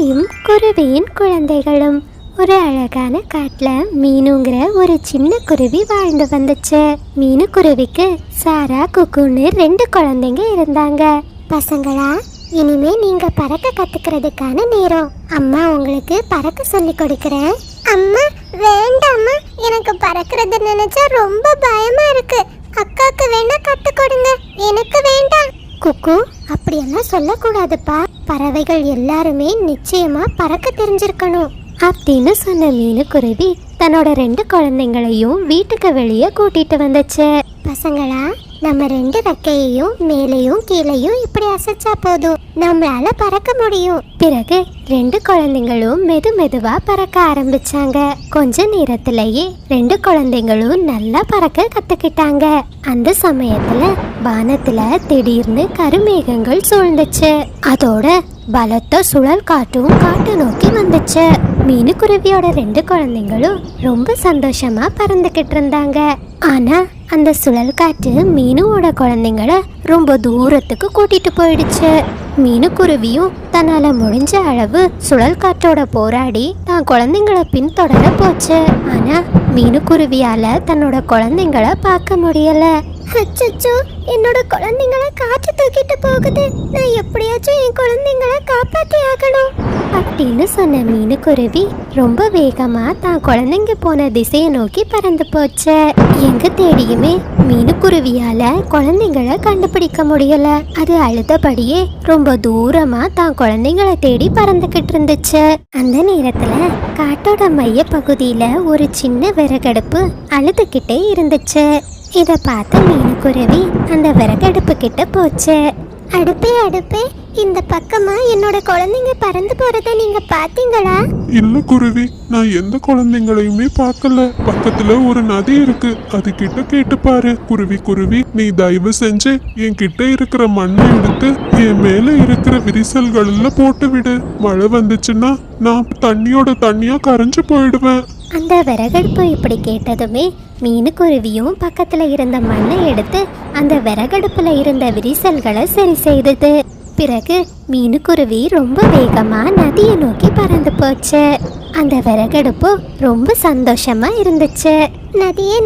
குருவியும் குருவியின் குழந்தைகளும். ஒரு அழகான காட்டுல மீனுங்கிற ஒரு சின்ன குருவி வாழ்ந்து வந்துச்சு. மீனு குருவிக்கு சாரா, குக்குன்னு 2 குழந்தைங்க இருந்தாங்க. பசங்களா, இனிமே நீங்க பறக்க கத்துக்கிறதுக்கான நேரம். அம்மா உங்களுக்கு பறக்க சொல்லி கொடுக்கறேன். அம்மா வேண்டாம்மா, எனக்கு பறக்கிறது நினைச்சா ரொம்ப பயமா இருக்கு. அக்காக்கு வேணா கத்து கொடுங்க, எனக்கு வேண்டாம். குக்கு, அப்படியெல்லாம் சொல்லக்கூடாதுப்பா. பறவைகள் எல்லாருமே நிச்சயமா பறக்க தெரிஞ்சிருக்கணும் அப்படின்னு சொன்ன மீனு குருவி தன்னோட 2 குழந்தைங்களையும் வீட்டுக்கு வெளியே கூட்டிட்டு வந்துச்சு. பசங்களா, நம்ம 2 ரெக்கையையும் மேலையும் கீழையும் இப்படி அசைச்சா போதும், நம்மளால பறக்க முடியும். பிறகு 2 குழந்தைங்களும் மெதுவா பறக்க ஆரம்பிச்சாங்க. கொஞ்ச நேரத்திலேயே 2 குழந்தைங்களும் நல்லா பறக்க கத்துக்கிட்டாங்க. அந்த சமயத்துல வானத்துல திடீர்னு கருமேகங்கள் சூழ்ந்துச்சு. அதோட பலத்த சுழல் காட்டும் காட்டு நோக்கி வந்துச்சு. மீனு குருவியோட 2 குழந்தைங்களும் ரொம்ப சந்தோஷமா பறந்துகிட்டு இருந்தாங்க. ஆனா அந்த சுழல் காற்று மீனுவோட குழந்தைங்கள ரொம்ப தூரத்துக்கு கூட்டிட்டு போயிடுச்சு. மீனு குருவியும் தன்னால முடிஞ்ச அளவு சுழல் காற்றோட போராடி தான் குழந்தைங்களை பின்தொடர போச்சு. ஆனா மீனு குருவியால தன்னோட குழந்தைங்களை பார்க்க முடியல. அச்சச்சோ, என்னோட குழந்தைங்களை காற்று தூக்கிட்டு போகுது. நான் எப்படியாச்சும் என் குழந்தைங்களை காப்பாத்தி ஆகணும் அப்படின்னு சொன்ன மீனு குருவி ரொம்ப வேகமா தான் குழந்தைங்க போன திசையை நோக்கி பறந்து போச்சு. எங்க தேடியுமே மீனு குருவியால குழந்தைங்களை கண்டுபிடிக்க முடியல. அது அழுதபடியே ரொம்ப தூரமா தான் குழந்தைங்களை தேடி பறந்துகிட்டு இருந்துச்சு. அந்த நேரத்துல காட்டோட மைய பகுதியில ஒரு சின்ன விறகடுப்பு அழுதுகிட்டே இருந்துச்சு. இத பார்த்த மீனு குருவி அந்த விறகடுப்பு கிட்ட போச்சு. அடுப்பே, இந்த பக்கமா என்னோட குழந்தைங்க பறந்து போறத நீங்க பாத்தீங்களா? இல்ல குருவி, நான் எந்த குழந்தைங்களையுமே பார்க்கல. பக்கத்துல ஒரு நதி இருக்கு, அது கிட்ட கேட்டு பாரு. குருவி, நீ தயவு செஞ்சு என் கிட்ட இருக்கிற மண்ணை எடுத்து என் மேல இருக்கிற விரிசல்கள்ல போட்டு விடு. மழை வந்துச்சுன்னா நான் தண்ணியா கரைஞ்சு போயிடுவேன். அந்த விறகடுப்பு இப்படி கேட்டதுமே மீனு குருவியும் பக்கத்துல இருந்த மண்ணை எடுத்து அந்த விறகடுப்புல இருந்த விரிசல்களை சரி செய்தது. பிறகு மீனு குருவி ரொம்ப வேகமா நதியை நோக்கி பறந்து போச்சு. அந்த விறகடுப்பு ரொம்ப சந்தோஷமா இருந்துச்சு. நதியே,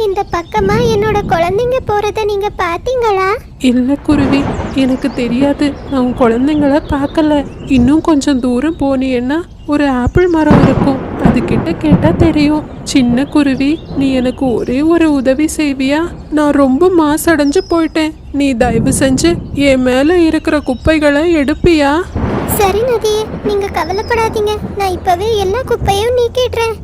இந்த பக்கமா என்னோட குழந்தைங்க போறத நீங்க பாத்தீங்களா? இல்ல குருவி, எனக்கு தெரியாது. நான் உன் குழந்தைங்கள பார்க்கல. இன்னும் கொஞ்சம் தூரம் போனீன்னா ஒரு ஆப்பிள் மரம் இருக்கும், அது கிட்ட கேட்டா தெரியும். சின்ன குருவி, நீ எனக்கு ஒரே ஒரு உதவி செய்வியா? நான் ரொம்ப மாசடைஞ்சு போயிட்டேன். நீ தயவு செஞ்சு என் மேல இருக்கிற குப்பைகளை எடுப்பியா? சரி நதியே, நீங்க கவலைப்படாதீங்க, நான் இப்பவே எல்லா குப்பையும் நீக்கிடுறேன்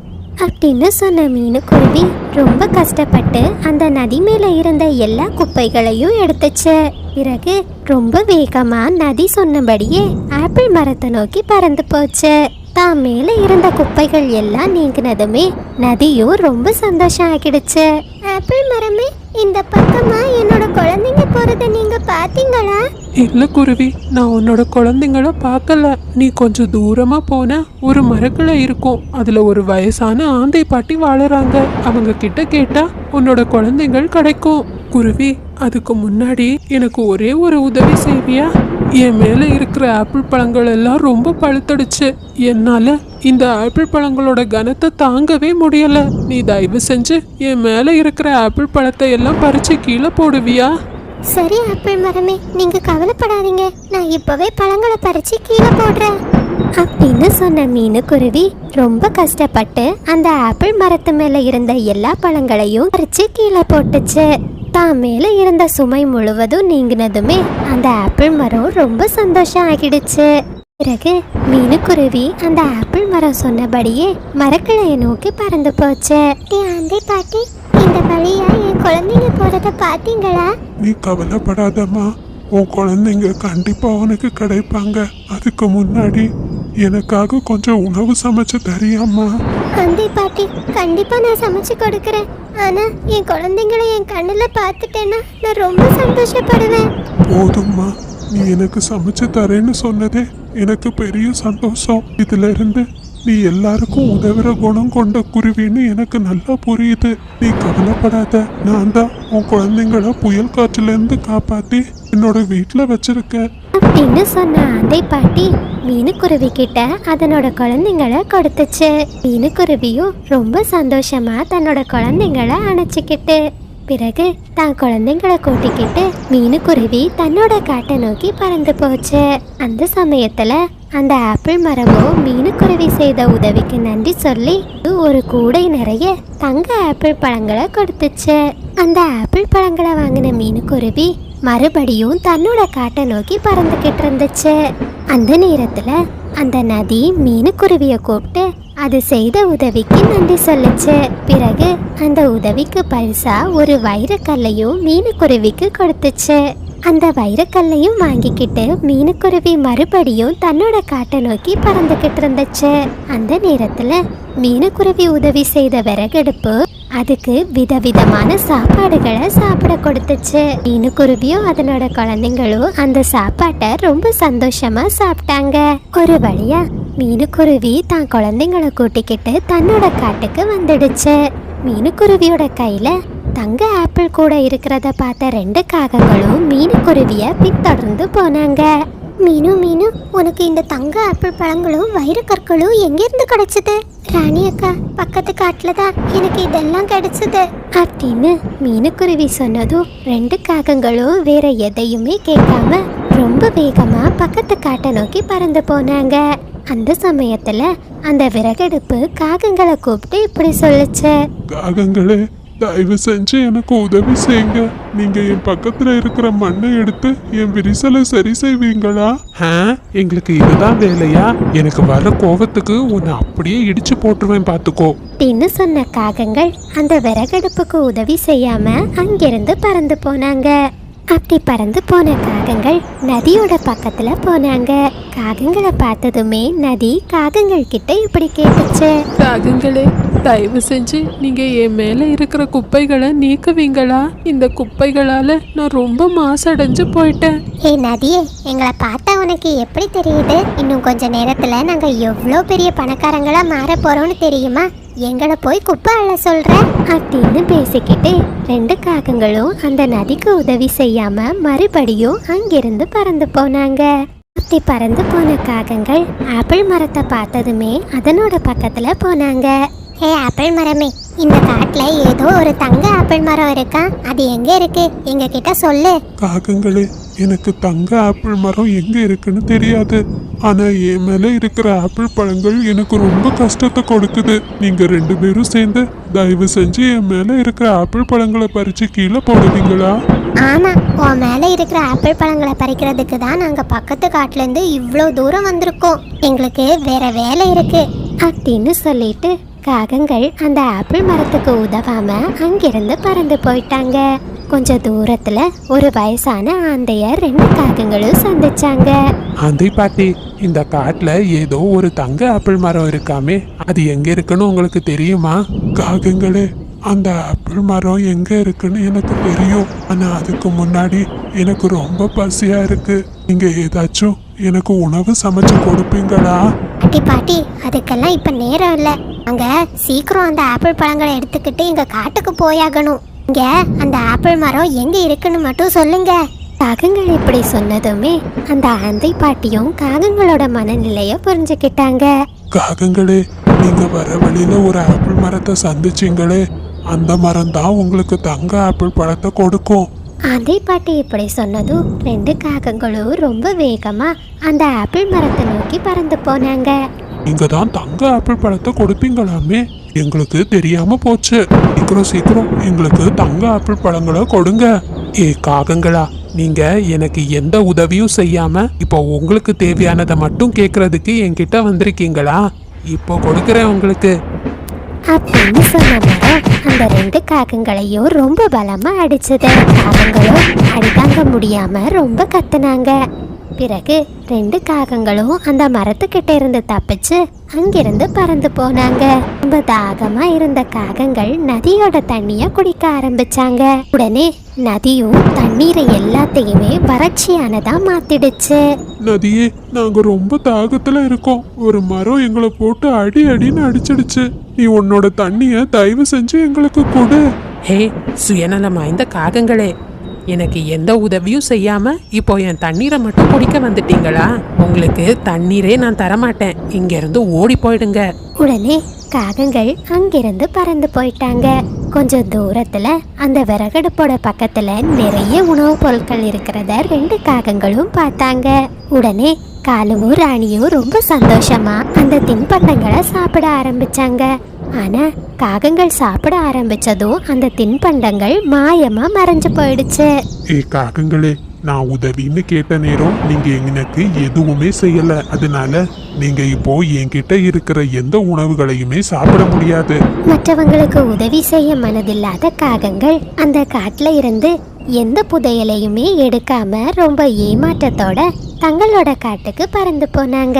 அப்படின்னு சொன்ன மீனு குருவி ரொம்ப கஷ்டப்பட்டு அந்த நதி மேல இருந்த எல்லா குப்பைகளையும் எடுத்துச்சு. பிறகு ரொம்ப வேகமா நதி சொன்னபடியே ஆப்பிள் மரத்தை நோக்கி பறந்து போச்சு. தான் மேல இருந்த குப்பைகள் எல்லாம் நீங்கினதுமே நதியும் ரொம்ப சந்தோஷம் ஆகிடுச்சு. ஆப்பிள் மரமே, இந்த பக்கமா என்னோட குழந்தைங்க போறத நீங்க பாத்தீங்களா? இல்ல குருவி, நான் உன்னோட குழந்தைங்கள பார்க்கல. நீ கொஞ்சம் தூரமா போன ஒரு மரக்கிளை இருக்கும், அதுல ஒரு வயசான ஆந்தை பாட்டி வாழறாங்க. அவங்க கிட்ட கேட்டா உன்னோட குழந்தைகள் கிடைக்கும். குருவி, அதுக்கு முன்னாடி எனக்கு ஒரே ஒரு உதவி செய்வியா? என் மேல இருக்கிற ஆப்பிள் பழங்கள் எல்லாம் ரொம்ப பழுத்தடிச்சு. என்னால இந்த ஆப்பிள் பழங்களோட கனத்தை தாங்கவே முடியல. நீ தயவு செஞ்சு என் மேல இருக்கிற ஆப்பிள் பழத்தை எல்லாம் பறிச்சு கீழே போடுவியா? சரி ஆப்பிள் மரமே, நீங்க கவலைப்படாதீங்க, நான் இப்பவே பழங்களை பறிச்சு கீழே போடுறேன் அப்படின்னு சொன்ன மீனு குருவி ரொம்ப கஷ்டப்பட்டு அந்த ஆப்பிள் மரத்து மேல இருந்த எல்லா பழங்களையும் பறிச்சு கீழே போட்டுச்சு. தான் மேல இருந்த சுமை முழுவதும் நீங்கினதுமே அந்த ஆப்பிள் மரம் ரொம்ப சந்தோஷம் ஆகிடுச்சு. பிறகு மீனு குருவி அந்த ஆப்பிள் மரம் சொன்னபடியே மரக்கிளையை நோக்கி பறந்து போச்சு. ஆந்தை பாட்டி, இந்த வழியா என் குழந்தைங்க போறத பாத்தீங்களா? நீ கவலைப்படாதம்மா, உன் குழந்தைங்க கண்டிப்பா உனக்கு கிடைப்பாங்க. அதுக்கு முன்னாடி எனக்காக கொஞ்சம் உணவு சமைச்சு தரியாமா? ஆந்தை பாட்டி, கண்டிப்பா நான் சமைச்சு கொடுக்கறேன். ஆனா என் குழந்தைங்களை என் கண்ணுல பார்த்துட்டேன்னா நான் ரொம்ப சந்தோஷப்படுவேன். போதும்மா, நீ எனக்கு சமைச்சு தரேன்னு சொன்னதே எனக்கு பெரிய சந்தோஷம். இதுல இருந்து நீ எல்லாருக்கும் உதவுற குணம் கொண்ட குருவின்னு எனக்கு நல்லா புரியுது. நீ கவலைப்படாத, நான் தான் உன் குழந்தைங்கள புயல் காற்றுல இருந்து காப்பாத்தி என்னோட வீட்டுல வச்சிருக்கேன். அப்படின்னு சொன்ன ஆந்தை பாட்டி மீனுக்குருவி கிட்ட அதனோட குழந்தைங்களை கொடுத்துச்சு. மீனுக்குருவியும் ரொம்ப சந்தோஷமா தன்னோட குழந்தைங்களை அணைச்சிக்கிட்டு பிறகு தான் குழந்தைங்களை கூட்டிக்கிட்டு மீனுக்குருவி தன்னோட காட்டை நோக்கி பறந்து போச்சு. அந்த சமயத்துல அந்த ஆப்பிள் மரமும் மீனுக்குருவி செய்த உதவிக்கு நன்றி சொல்லி ஒரு கூடை நிறைய தங்க ஆப்பிள் பழங்களை கொடுத்துச்சு. அந்த ஆப்பிள் பழங்களை வாங்கின மீனுக்குருவி மறுபடியும் தன்னோட காட்டை நோக்கி பறந்துகிட்டு இருந்துச்சு. அந்த நேரத்துல அந்த நதி மீனுக்குருவிய கூப்பிட்டு அது செய்த உதவிக்கு நன்றி சொல்லுச்சு. பிறகு அந்த உதவிக்கு பரிசா ஒரு வைரக்கல்லையும் மீனுக்குருவிக்கு கொடுத்துச்சு. அந்த வைரக்கல்லையும் வாங்கிக்கிட்டு மீனுக்குருவி மறுபடியும் தன்னோட காட்டை நோக்கி பறந்துகிட்டு இருந்துச்சு. அந்த நேரத்துல மீனுக்குருவி உதவி செய்த விறகடுப்பு அதுக்கு விதவிதமான சாப்பாடுகளை சாப்பிட கொடுத்துச்சு. மீனுக்குருவியும் அதனோட குழந்தைங்களும் அந்த சாப்பாட்டை ரொம்ப சந்தோஷமா சாப்பிட்டாங்க. ஒரு வழியா மீனுக்குருவி தான் குழந்தைங்களை கூட்டிக்கிட்டு தன்னோட காட்டுக்கு வந்துடுச்சு. மீனுக்குருவியோட கையில தங்க ஆப்பிள் கூட இருக்கிறத பார்த்த 2 காகங்களும் மீனுக்குருவிய பின்தொடர்ந்து போனாங்க. மீனு மீனு, உனக்கு இந்த தங்க ஆப்பிள் பழங்களும் வைரக்கற்களும் எங்கிருந்து கிடைச்சது? ராணி அக்கா, பக்கத்து காட்டுல தான் எனக்கு இதெல்லாம் கிடைச்சது அப்படின்னு மீனுக்குருவி சொன்னதும் 2 காகங்களும் வேற எதையுமே கேட்காம ரொம்ப வேகமா பக்கத்து காட்டை நோக்கி பறந்து போனாங்க. அந்த சமயத்துல அந்த விறகடுப்பு காகங்களை கூப்பிட்டு இப்படி சொல்லுச்சு. காகங்களே, தயவு செஞ்சு எனக்கு உதவி செய்யுங்க. நீங்க என் பக்கத்துல இருக்கிற மண்ணை எடுத்து என் விரிசலை சரி செய்வீங்களா? எங்களுக்கு இதுதான் வேலையா? எனக்கு வர கோவத்துக்கு உன்னை அப்படியே இடிச்சு போட்டுருவேன் பாத்துக்கோ அப்படின்னு சொன்ன காகங்கள் அந்த விறகடுப்புக்கு உதவி செய்யாம அங்கிருந்து பறந்து போனாங்க. அப்படி பறந்து போன காகங்கள் நதியோட பக்கத்துல போனாங்க. காகங்களை பார்த்ததுமே நதி காகங்கள் கிட்ட இப்படி கேட்டுச்சு. காகங்களே, தயவு செஞ்சு நீங்க என் மேல இருக்கிற குப்பைகளை நீக்குவீங்களா? இந்த குப்பைகளால நான் ரொம்ப மாசடைஞ்சு போயிட்டேன். நதியே, எங்களை பார்த்தா உனக்கு எப்படி தெரியுது? இன்னும் கொஞ்ச நேரத்துல நாங்க எவ்வளோ பெரிய பணக்காரங்களா மாற போறோம்னு தெரியுமா? எங்களை போய் குப்பை அள்ள சொல்ற அப்படின்னு பேசிக்கிட்டு 2 காகங்களும் அந்த நதிக்கு உதவி செய்யாம மறுபடியும் அங்கிருந்து பறந்து போனாங்க. அப்படி பறந்து போன காகங்கள் ஆப்பிள் மரத்தை பார்த்ததுமே அதனோட பக்கத்துல போனாங்க. ஆப்பிள் மரமே, இந்த காட்டுல ஏதோ ஒரு தங்க ஆப்பிள் மரம் இருக்கா? அது எங்க இருக்கு? எங்க கிட்ட சொல்லு. காகங்களே, எனக்கு தங்க ஆப்பிள் மரம் எங்க இருக்குன்னு தெரியாது. ஆனா என் மேல இருக்கிற ஆப்பிள் பழங்கள் எனக்கு ரொம்ப கஷ்டத்தை கொடுக்குது. நீங்க 2 பேரும் சேர்ந்து தயவு செஞ்சு என் மேல இருக்கிற ஆப்பிள் பழங்களை பறிச்சு கீழே போடுவீங்களா? ஆமா, உன் மேல இருக்கிற ஆப்பிள் பழங்களை பறிக்கிறதுக்கு தான் நாங்க பக்கத்து காட்டுல இருந்து இவ்வளோ தூரம் வந்திருக்கோம். எங்களுக்கு வேற வேலை இருக்கு அப்படின்னு சொல்லிட்டு காகங்கள் அந்த ஆப்பிள் மரத்துக்கு உதவாம அங்கிருந்து பறந்து போயிட்டாங்க. கொஞ்ச தூரத்துல ஒரு வயசான ஆந்தைய 2 காகங்களும் சந்திச்சாங்க. ஆந்தை பாட்டி, இந்த காட்டுல ஏதோ ஒரு தங்க ஆப்பிள் மரம் இருக்காமே, அது எங்க இருக்குன்னு உங்களுக்கு தெரியுமா? காகங்களே, அந்த ஆப்பிள் மரம் எங்க இருக்குன்னு எனக்கு தெரியும். ஆனா அதுக்கு முன்னாடி எனக்கு ரொம்ப பசியா இருக்கு. நீங்க ஏதாச்சும் எனக்கு உணவு சமைச்சு கொடுப்பீங்களா? பாட்டி பாட்டி, அதுக்கெல்லாம் இப்ப நேரம் இல்ல. அங்க சீக்கிரம் அந்த ஆப்பிள் பழங்களை எடுத்துக்கிட்டு எங்க காட்டுக்கு போயாகணும். இங்க அந்த ஆப்பிள் மரம் எங்க இருக்குன்னு மட்டும் சொல்லுங்க. காகங்கள் இப்படி சொன்னதுமே அந்த ஆந்தை பாட்டியும் காகங்களோட மனநிலைய புரிஞ்சுக்கிட்டாங்க. காகங்களே, நீங்க வர வழியில ஒரு ஆப்பிள் மரத்தை சந்திச்சீங்களே, அந்த மரம் தான் உங்களுக்கு தங்க ஆப்பிள் பழத்தை கொடுக்கும். ஆந்தை பாட்டி இப்படி சொன்னதும் 2 காகங்களும் ரொம்ப வேகமா அந்த ஆப்பிள் மரத்தை நோக்கி பறந்து போனாங்க. நீங்க தான் தங்க ஆப்பிள் பழத்தை கொடுப்பீங்களாமே, எங்களுக்கு தெரியாம போச்சு. சீக்கிரம் சீக்கிரம் எங்களுக்கு தங்க ஆப்பிள் பழங்களை கொடுங்க. காகங்களா, நீங்க எனக்கு எந்த உதவியும் செய்யாம இப்போ உங்களுக்கு தேவையானதை மட்டும் கேட்கறதுக்கு என்கிட்ட வந்திருக்கீங்களா? இப்போ கொடுக்குறேன் உங்களுக்கு அப்படின்னு சொன்ன மரம் அந்த 2 காகங்களையும் ரொம்ப பலமா அடிச்சது. காகங்களும் அடிதாங்க முடியாம ரொம்ப கத்துனாங்க. பிறகு 2 காகங்களும் அந்த மரத்துக்கிட்ட இருந்து தப்பிச்சு அங்கிருந்து பறந்து போனாங்க. ரொம்ப தாகமா இருந்த காகங்கள் நதியோட தண்ணிய குடிக்க ஆரம்பிச்சாங்க. உடனே நதியும் தண்ணீரை எல்லாத்தையுமே வறட்சியானதா மாத்திடுச்சு. நதியே, நாங்க ரொம்ப தாகத்துல இருக்கோம். ஒரு மரம் எங்களை போட்டு அடி அடின்னு அடிச்சிடுச்சு. நீ உன்னோட தண்ணிய தயவு செஞ்சு எங்களுக்கு கொடு. ஹே சுயநலமா இந்த காகங்களே, எனக்கு எந்த உதவியும் செய்யாம இப்போ என் தண்ணீரை மட்டும் குடிக்க வந்துட்டீங்களா? உங்களுக்கு தண்ணீரே நான் தரமாட்டேன். இங்க இருந்து ஓடி போயிடுங்க. உடனே காகங்கள் அங்கிருந்து பறந்து போயிட்டாங்க. கொஞ்சம் தூரத்துல அந்த விறகடுப்போட பக்கத்துல நிறைய உணவுப் பொருட்கள் இருக்கிறத 2 காகங்களும் பார்த்தாங்க. உடனே காலுவும் ராணியும் ரொம்ப சந்தோஷமா அந்த தின்பண்டங்களை சாப்பிட ஆரம்பிச்சாங்க. ஆனா காகங்கள் சாப்பிட ஆரம்பிச்சதும் அந்த தின்பண்டங்கள் மாயமா மறைஞ்சு போயிடுச்சு. காகங்களே, நான் உதவின்னு கேட்ட நேரம் நீங்க எனக்கு எதுவுமே செய்யல. அதனால நீங்க இப்போ என்கிட்ட இருக்கிற எந்த உணவுகளையுமே சாப்பிட முடியாது. மற்றவங்களுக்கு உதவி செய்ய மனதில்லாத காகங்கள் அந்த காட்டுல இருந்து எந்த புதையலையுமே எடுக்காம ரொம்ப ஏமாற்றத்தோட தங்களோட காட்டுக்கு பறந்து போனாங்க.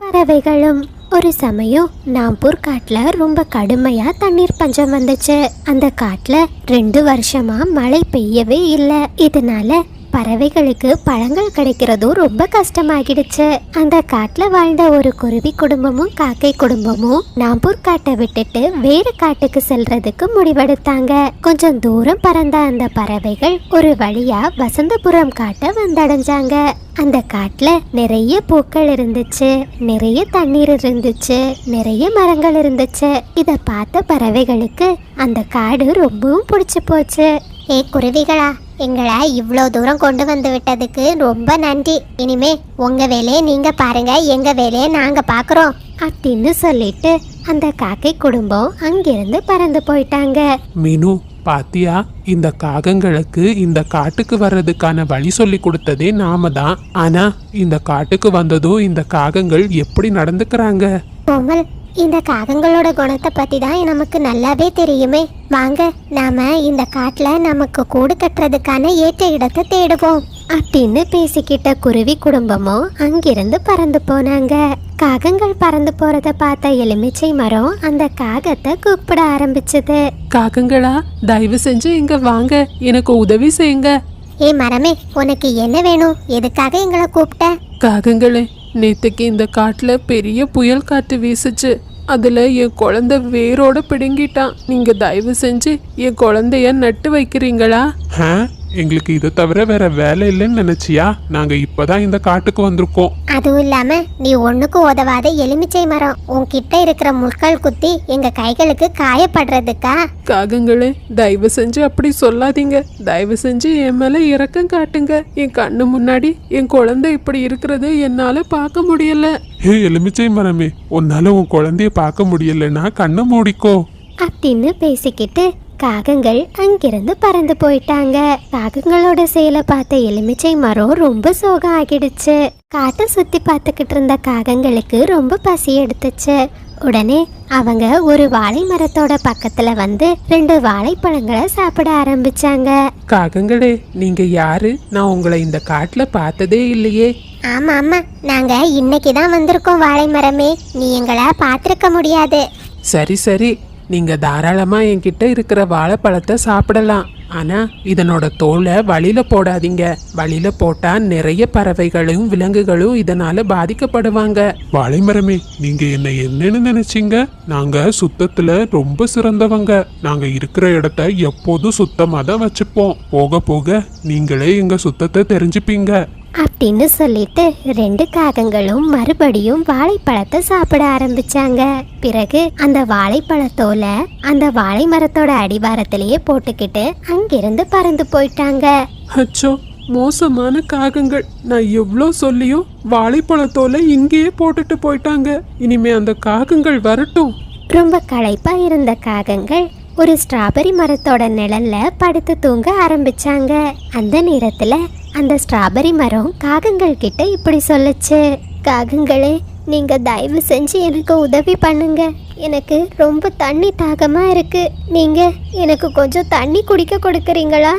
பறவைகளும் ஒரு சமயம் நாம்பூர் காட்டுல ரொம்ப கடுமையா தண்ணீர் பஞ்சம் வந்துச்சு. அந்த காட்டுல 2 வருஷமா மழை பெய்யவே இல்லை. இதனால பறவைகளுக்கு பழங்கள் கிடைக்கிறதும் ரொம்ப கஷ்டமாகிடுச்சு. அந்த காட்டுல வாழ்ந்த ஒரு குருவி குடும்பமும் காக்கை குடும்பமும் நாம்பூர் காட்டை விட்டுட்டு வேறு காட்டுக்கு செல்றதுக்கு முடிவெடுத்தாங்க. கொஞ்சம் தூரம் பறந்த அந்த பறவைகள் ஒரு வழியா வசந்தபுரம் காட்டை வந்தடைஞ்சாங்க. அந்த காட்டுல நிறைய பூக்கள் இருந்துச்சு, நிறைய தண்ணீர் இருந்துச்சு, நிறைய மரங்கள் இருந்துச்சு. இத பார்த்த பறவைகளுக்கு அந்த காடு ரொம்பவும் பிடிச்சு போச்சு. குருவிகளா, எங்களை இவ்வளோ தூரம் கொண்டு வந்து விட்டதுக்கு ரொம்ப நன்றி. இனிமே உங்க வேலையை நீங்க பாருங்க, எங்க வேலையை நாங்க பாக்குறோம் அப்படின்னு சொல்லிட்டு அந்த காக்கை குடும்பம் அங்கிருந்து பறந்து போயிட்டாங்க. மீனு, பாத்தியா? இந்த காகங்களுக்கு இந்த காட்டுக்கு வர்றதுக்கான வழி சொல்லி கொடுத்ததே நாம தான். ஆனா இந்த காட்டுக்கு வந்ததும் இந்த காகங்கள் எப்படி நடந்துக்கிறாங்க? கோமல், இந்த காகங்களோட குணத்தை பத்தி தான் நமக்கு நல்லாவே தெரியுமே. வாங்க, நாம இந்த காட்டுல நமக்கு கூடு கட்டுறதுக்கான ஏற்ற இடத்தை தேடுவோம் அப்படின்னு பேசிக்கிட்ட குருவி குடும்பமும் அங்கிருந்து பறந்து போனாங்க. காகங்கள் பறந்து போறத பார்த்த எலுமிச்சை மரம் அந்த காகத்தை கூப்பிட ஆரம்பிச்சது. காகங்களா, தயவு செஞ்சு இங்க வாங்க, எனக்கு உதவி செய்யுங்க. மரமே, உனக்கு என்ன வேணும்? எதுக்காக எங்களை கூப்பிட்ட? காகங்களே, நேத்துக்கு இந்த காட்டுல பெரிய புயல் காற்று வீசுச்சு. அதுல என் குழந்தை வேரோட பிடுங்கிட்டான். நீங்க தயவு செஞ்சு என் குழந்தைய நட்டு வைக்கிறீங்களா? எங்களுக்கு இதை தவிர வேற வேலை இல்லைன்னு நினைச்சியா? நாங்க இப்பதான் இந்த காட்டுக்கு வந்திருக்கோம். அதுவும் இல்லாம நீ ஒண்ணுக்கு உதவாத எலுமிச்சை மரம். உன்கிட்ட இருக்கிற முட்கள் குத்தி எங்க கைகளுக்கு காயப்படுறதுக்கா? காகங்களே, தயவு செஞ்சு அப்படி சொல்லாதீங்க. தயவு செஞ்சு என் மேல இரக்கம் காட்டுங்க. என் கண்ணு முன்னாடி என் குழந்தை இப்படி இருக்கிறது என்னால பார்க்க முடியல. எலுமிச்சை மரமே, உன்னால உன் குழந்தைய பார்க்க முடியலன்னா கண்ணை மூடிக்கோ அப்படின்னு பேசிக்கிட்டு காகங்கள் அங்கிருந்து பறந்து போயிட்டாங்க. காகங்களோட செயலை பார்த்த எலுமிச்சை மரம் ரொம்ப சோகம் ஆகிடுச்சு. காட்டை சுத்தி பார்த்துக்கிட்டு இருந்த காகங்களுக்கு ரொம்ப பசி எடுத்துச்சு. உடனே அவங்க ஒரு வாழை மரத்தோட பக்கத்துல வந்து 2 வாழைப்பழங்களை சாப்பிட ஆரம்பிச்சாங்க. காகங்களே, நீங்க யாரு? நான் உங்களை இந்த காட்டுல பார்த்ததே இல்லையே. ஆமா ஆமா, நாங்க இன்னைக்கு தான் வந்திருக்கோம் வாழை மரமே. நீ எங்களை பார்த்திருக்க முடியாது. சரி சரி, நீங்க தாராளமா என்கிட்ட இருக்கிற வாழைப்பழத்தை சாப்பிடலாம். ஆனா இதனோட தோலை வழியில போடாதீங்க. வழியில போட்டா நிறைய பறவைகளும் விலங்குகளும் இதனால பாதிக்கப்படுவாங்க. வாழைமரமே, நீங்க என்ன என்னன்னு நினைச்சீங்க? நாங்க சுத்தத்துல ரொம்ப சிறந்தவங்க. நாங்க இருக்கிற இடத்த எப்போதும் சுத்தமா தான் வச்சுப்போம். போக போக நீங்களே எங்க சுத்தத்தை தெரிஞ்சுப்பீங்க அப்படின்னு சொல்லிட்டு 2 காகங்களும் மறுபடியும் வாழைப்பழத்தை சாப்பிட ஆரம்பிச்சாங்க. பிறகு அந்த வாழைப்பழத்தோல அந்த வாழை மரத்தோட அடிவாரத்திலேயே போட்டுக்கிட்டு அங்கிருந்து பறந்து போயிட்டாங்க. அச்சோ, மோசமான காகங்கள். நான் எவ்வளோ சொல்லியும் வாழைப்பழத்தோல இங்கேயே போட்டுட்டு போயிட்டாங்க. இனிமே அந்த காகங்கள் வரட்டும். ரொம்ப களைப்பா இருந்த காகங்கள் ஒரு ஸ்ட்ராபெரி மரத்தோட நிழல்ல படுத்து தூங்க ஆரம்பிச்சாங்க. அந்த நேரத்துல அந்த ஸ்ட்ராபெரி மரம் காகங்கள் கிட்ட இப்படி சொல்லுச்சு. காகங்களே, நீங்க தயவு செஞ்சு எனக்கு உதவி பண்ணுங்க. எனக்கு ரொம்ப தண்ணி தாகமா இருக்கு. நீங்க எனக்கு கொஞ்சம் தண்ணி குடிக்க கொடுக்கறீங்களா?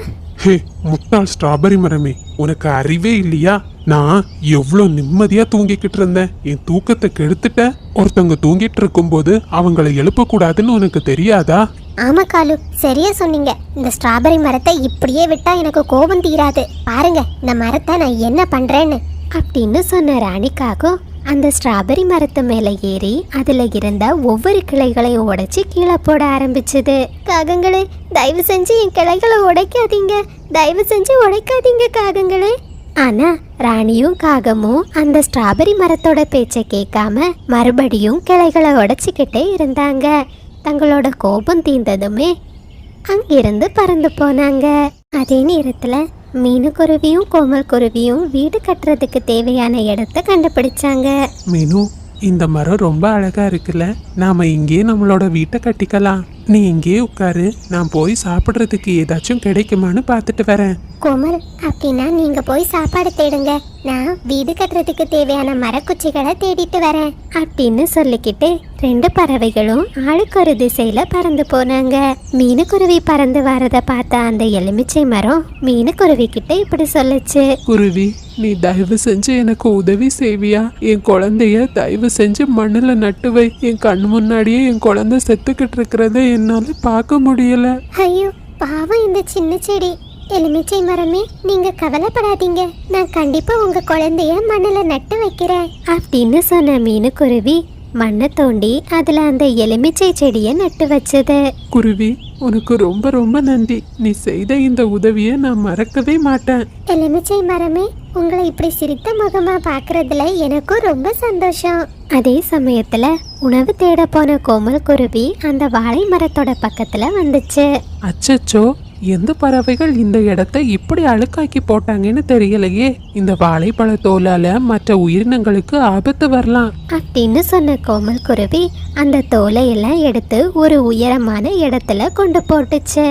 முட்டாள் ஸ்ட்ராபெரி மரமே, உனக்கு அறிவே இல்லையா? நான் எவ்வளோ நிம்மதியா தூங்கிக்கிட்டு இருந்தேன். என் தூக்கத்தை கெடுத்துட்ட. ஒருத்தவங்க தூங்கிட்டு இருக்கும்போது அவங்கள எழுப்ப கூடாதுன்னு உனக்கு தெரியாதா? ஆமா காலு, சரியா சொன்னீங்க. இந்த ஸ்ட்ராபெரி மரத்தை இப்படியே விட்டா எனக்கு கோபம் தீராது. பாருங்க இந்த மரத்தை நான் என்ன பண்றேன்னு அப்படின்னு சொன்ன ராணிக்காகவும் அந்த ஸ்ட்ராபெரி மரத்து மேல ஏறி அதுல இருந்த ஒவ்வொரு கிளைகளையும் உடைச்சு கீழே போட ஆரம்பிச்சது. காகங்களே, தயவு செஞ்சு என் கிளைகளை உடைக்காதீங்க, தயவு செஞ்சு உடைக்காதீங்க காகங்களே. ஆனா ராணியும் காகமும் அந்த ஸ்ட்ராபெரி மரத்தோட பேச்சை கேட்காம மறுபடியும் கிளைகளை உடைச்சிக்கிட்டே இருந்தாங்க. தங்களோட கோபம் தீர்ந்ததுமே அங்கிருந்து பறந்து போனாங்க. அதே நேரத்துல மீனுக்குருவியும் கோமல் குருவியும் வீடு கட்டுறதுக்கு தேவையான இடத்த கண்டுபிடிச்சாங்க. மீனு, இந்த மரம் ரொம்ப அழகா இருக்குல்ல, நாம இங்கேயே நம்மளோட வீட்டை கட்டிக்கலாம். நீ இங்கேயே உட்காரு, நான் போய் சாப்பிட்றதுக்கு ஏதாச்சும் கிடைக்குமான்னு பார்த்துட்டு வரேன். கோமல், அப்படின்னா நீங்க போய் சாப்பாடு தேடுங்க, நான் வீடு கட்டுறதுக்கு தேவையான மரக்குச்சிகளை தேடிட்டு வரேன் அப்படின்னு சொல்லிக்கிட்டு 2 பறவைகளும் ஆளுக்கு ஒரு திசையில பறந்து போனாங்க. மீனுக்குருவி பறந்து வரத பார்த்த அந்த எலுமிச்சை மரம் மீனுக்குருவி கிட்ட இப்படி சொல்லுச்சு. குருவி, நீ தயவு செஞ்சு எனக்கு உதவி செய்வியா? என் குழந்தைய தயவு செஞ்சு மண்ணுல நட்டு வை. என் கண்ணு முன்னாடியே என் குழந்தை செத்துக்கிட்டு இருக்கிறத என்னால பார்க்க முடியல. ஐயோ பாவம் இந்த சின்ன செடி. எலுமிச்சை மரமே, நீங்க கவலைப்படாதீங்க, நான் கண்டிப்பா உங்க குழந்தைய மண்ணுல நட்டு வைக்கிறேன் அப்படின்னு சொன்ன மீனுக்குருவி மண்ணை தோண்டி அதுல அந்த எலுமிச்சை செடியை நட்டு வச்சது. குருவி, உனக்கு ரொம்ப ரொம்ப நன்றி. நீ செய்த இந்த உதவியை நான் மறக்கவே மாட்டேன். எலுமிச்சை மரமே, உங்களை இப்படி சிரித்த முகமா பாக்குறதுல எனக்கும் ரொம்ப சந்தோஷம். அதே சமயத்துல உணவு தேட போன கோமல் குருவி அந்த வாழை மரத்தோட பக்கத்துல வந்துச்சு. அச்சச்சோ, எந்த பறவைகள் இந்த இடத்தை இப்படி அழுக்காக்கி போட்டாங்கன்னு தெரியலையே. இந்த வாழைப்பழ தோலால மற்ற உயிரினங்களுக்கு ஆபத்து வரலாம் அப்படின்னு சொன்ன கோமல் குருவி அந்த தோலை எல்லாம் எடுத்து ஒரு உயரமான இடத்துல கொண்டு போட்டுச்சு.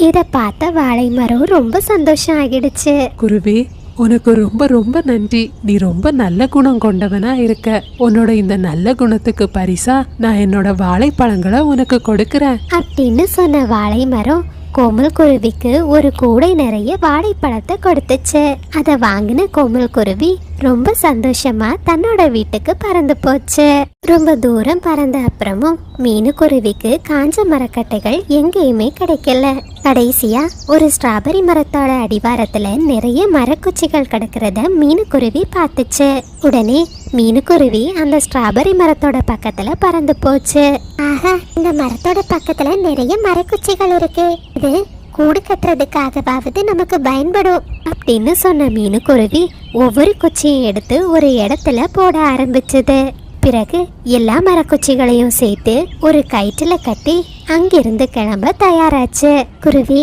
இத பார்த்த வாழை மரம் ரொம்ப சந்தோஷம் ஆகிடுச்சு. குருவி, உனக்கு ரொம்ப ரொம்ப நன்றி. நீ ரொம்ப நல்ல குணம் கொண்டவனா இருக்க. உன்னோட இந்த நல்ல குணத்துக்கு பரிசா நான் என்னோட வாழைப்பழங்களை உனக்கு கொடுக்கறேன் அப்படின்னு சொன்ன வாழை மரம் கோமல் குருவிக்கு ஒரு கூடை நிறைய வாழைப்பழத்தை கொடுத்துச்சு. அதை வாங்கின கோமல் குருவி ரொம்ப சந்தோஷமா தன்னோட வீட்டுக்கு பறந்து போச்சு. ரொம்ப தூரம் பறந்த அப்புறமும் மீனுக்குருவிக்கு காஞ்ச மரக்கட்டைகள் எங்கேயுமே கிடைக்கல. கடைசியா ஒரு ஸ்ட்ராபெரி மரத்தோட அடிவாரத்துல நிறைய மரக்குச்சிகள் கிடக்கிறத மீனுக்குருவி பார்த்துச்சு. உடனே மீனுக்குருவி அந்த ஸ்ட்ராபெரி மரத்தோட பக்கத்துல பறந்து போச்சு. ஆஹா, இந்த மரத்தோட பக்கத்துல நிறைய மரக்குச்சிகள் இருக்கு, இது கூடு கட்டுறதுக்காகவாவது நமக்கு பயன்படும் அப்படின்னு சொன்ன மீனுக்குருவி ஒவ்வொரு குச்சியும் எடுத்து ஒரு இடத்துல போட ஆரம்பிச்சது. பிறகு எல்லா மரக்குச்சிகளையும் சேர்த்து ஒரு கயிற்றுல கட்டி அங்கிருந்து கிளம்ப தயாராச்சு. குருவி,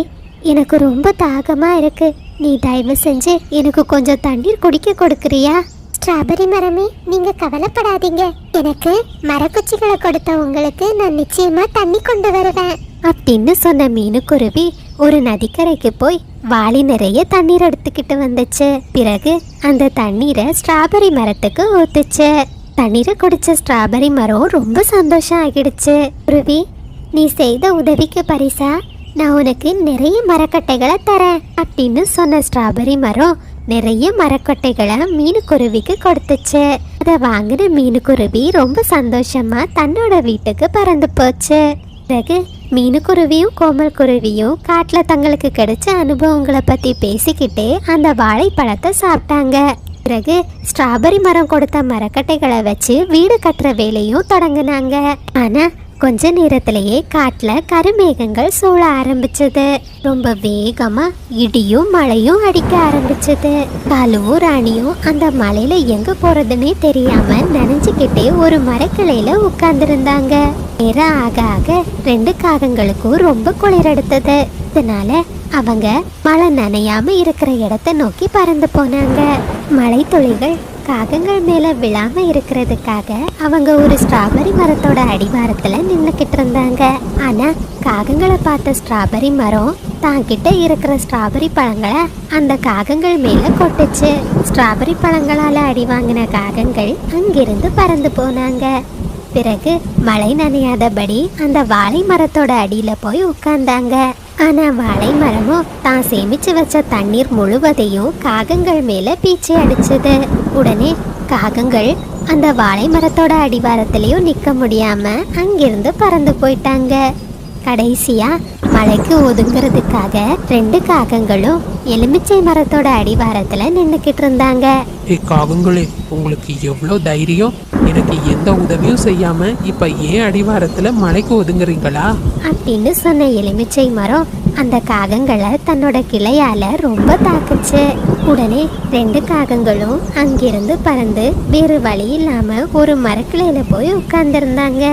எனக்கு ரொம்ப தாகமா இருக்கு, நீ தயவு செஞ்சு எனக்கு கொஞ்சம் தண்ணீர் குடிக்க கொடுக்கறியா? ஸ்ட்ராபெரி மரமே, நீங்க கவலைப்படாதீங்க, எனக்கு மரக்குச்சிகளை கொடுத்த உங்களுக்கு நான் நிச்சயமா தண்ணி கொண்டு வருவேன் அப்படின்னு சொன்ன மீனுக்குருவி ஒரு நதிக்கரைக்கு போய் வாளி நிறைய தண்ணீர் எடுத்துக்கிட்டு வந்துச்சு. பிறகு அந்த தண்ணீரை ஸ்ட்ராபெரி மரத்துக்கு ஊத்துச்சு. தண்ணீரை குடிச்ச ஸ்ட்ராபெரி மரம் ரொம்ப சந்தோஷம் ஆகிடுச்சு. குருவி, நீ செய்த உதவிக்கு பரிசா நான் உனக்கு நிறைய மரக்கட்டைகளை தரேன் அப்படின்னு சொன்ன ஸ்ட்ராபெரி மரம் நிறைய மரக்கட்டைகளை மீனுக்குருவிக்கு கொடுத்துச்சு. அதை வாங்கின மீனுக்குருவி ரொம்ப சந்தோஷமா தன்னோட வீட்டுக்கு பறந்து போச்சு. பிறகு மீனுக்குருவியும் கோமல் குருவியும் காட்டுல தங்களுக்கு கிடைச்ச அனுபவங்களை பத்தி பேசிக்கிட்டே அந்த வாழைப்பழத்தை சாப்பிட்டாங்க. பிறகு ஸ்ட்ராபெரி மரம் கொடுத்த மரக்கட்டைகளை வச்சு வீடு கட்டுற வேலையும் தொடங்கினாங்க. ஆனா கொஞ்ச நேரத்திலேயே காட்டுல கருமேகங்கள் சூழ ஆரம்பிச்சது. ரொம்ப வேகமா இடியும் மழையும் அடிக்க ஆரம்பிச்சது. காலுவும் ராணியும் அந்த மலையில எங்க போறதுன்னே தெரியாம நனைஞ்சுக்கிட்டே ஒரு மரக்கிளையில உட்கார்ந்துருந்தாங்க. நேரம் ஆக ஆக 2 காகங்களுக்கும் ரொம்ப குளிர் எடுத்தது. இதனால அவங்க மழை நனையாம இருக்கிற இடத்தை நோக்கி பறந்து போனாங்க. மழை துளிகள் காகங்கள் மேல விழாம இருக்கிறதுக்காக அவங்க ஒரு ஸ்ட்ராபெரி மரத்தோட அடிவாரத்துல நின்னுக்கிட்டு இருந்தாங்க. ஆனா காகங்களை பார்த்த ஸ்ட்ராபெரி மரம் தாங்கிட்ட இருக்கிற ஸ்ட்ராபெரி பழங்களை அந்த காகங்கள் மேல கொட்டுச்சு. ஸ்ட்ராபெரி பழங்களால அடி வாங்கின காகங்கள் அங்கிருந்து பறந்து போனாங்க. பிறகு மழை நனையாதபடி அந்த வாழை மரத்தோட அடியில போய் உட்கார்ந்தாங்க. ஆனா வாழை மரமும் தான் சேமிச்சு வச்ச தண்ணீர் முழுவதையும் காகங்கள் மேல பீச்சி அடிச்சது. உடனே காகங்கள் அந்த வாழை மரத்தோட அடிவாரத்திலையும் நிக்க முடியாம அங்கிருந்து பறந்து போயிட்டாங்க. கடைசியா மழைக்கு ஒதுங்கிறதுக்காக 2 காகங்களும் எலுமிச்சை மரத்தோட அடிவாரத்துல நின்னுக்கிட்டு இருந்தாங்க. காகங்களே, உங்களுக்கு எவ்வளோ தைரியம்! எனக்கு எந்த உதவியும் செய்யாம இப்ப ஏன் அடிவாரத்துல மலைக்கு ஒதுங்குறீங்களா? அப்படின்னு சொன்ன எலுமிச்சை மரம் அந்த காகங்களை தன்னோட கிளையால ரொம்ப தாக்குச்சு. உடனே 2 காகங்களும் அங்கிருந்து பறந்து வேறு வழி இல்லாம ஒரு மரக்கிளையில போய் உட்கார்ந்துருந்தாங்க.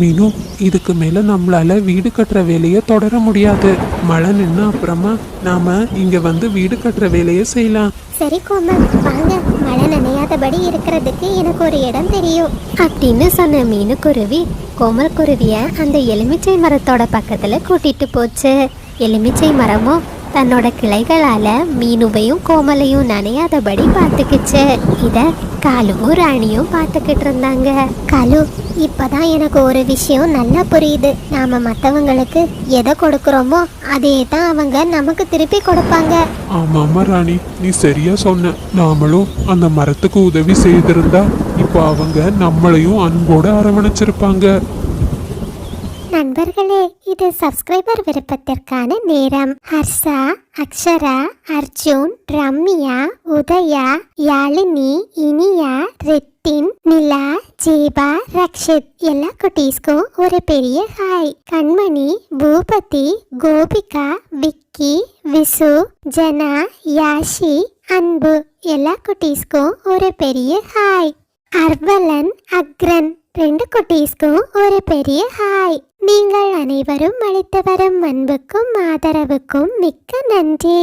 மீனு, இதுக்கு மேல நம்மளால வீடு கட்டுற வேலையை தொடர முடியாது. மழை நின்னா அப்புறமா நாம இங்க வந்து வீடு கட்டுற வேலையை செய்யலாம். சரி கோமல், வாங்க, மழை நனையாதபடி இருக்கிறதுக்கு எனக்கு ஒரு இடம் தெரியும் அப்படின்னு சொன்ன மீனுக்குருவி கோமல் குருவிய அந்த எலுமிச்சை மரத்தோட பக்கத்துல கூட்டிட்டு போச்சு. எலுமிச்சை மரமும் தன்னோட கிளைகளால மீனுவையும் கோமலையும் நனையாதபடி பார்த்துக்கிச்சு. இத காலுவும் ராணியும் பார்த்துக்கிட்டு இருந்தாங்க. காலு, இப்பதான் எனக்கு ஒரு விஷயம் நல்லா புரியுது. நாம மற்றவங்களுக்கு எதை கொடுக்குறோமோ அதே தான் அவங்க நமக்கு திருப்பி கொடுப்பாங்க. ஆமாமா ராணி, நீ சரியா சொன்ன. நாமளும் அந்த மரத்துக்கு உதவி செய்திருந்தா இப்போ அவங்க நம்மளையும் அன்போடு அரவணைச்சிருப்பாங்க. நண்பர்களே, இது சப்ஸ்கிரைபர் விருப்பத்திற்கான நேரம். ஹர்ஷா, அக்ஷரா, அர்ஜுன், ரம்யா, உதயா, யாழினி, இனியா, ரித்தின், நிலா, ஜீபா, ரக்ஷித் எல்லா குட்டீஸ்க்கும் ஒரு பெரிய ஹாய். கண்மணி, பூபதி, கோபிகா, விக்கி, விசு, ஜனா, யாஷி, அன்பு எல்லா குட்டீஸ்க்கும் ஒரு பெரிய ஹாய். அர்வலன், அக்ரன் 2 குட்டீஸ்க்கும் ஒரு பெரிய ஹாய். நீங்கள் அனைவரும் அளித்து வரும் அன்புக்கும் ஆதரவுக்கும் மிக்க நன்றி.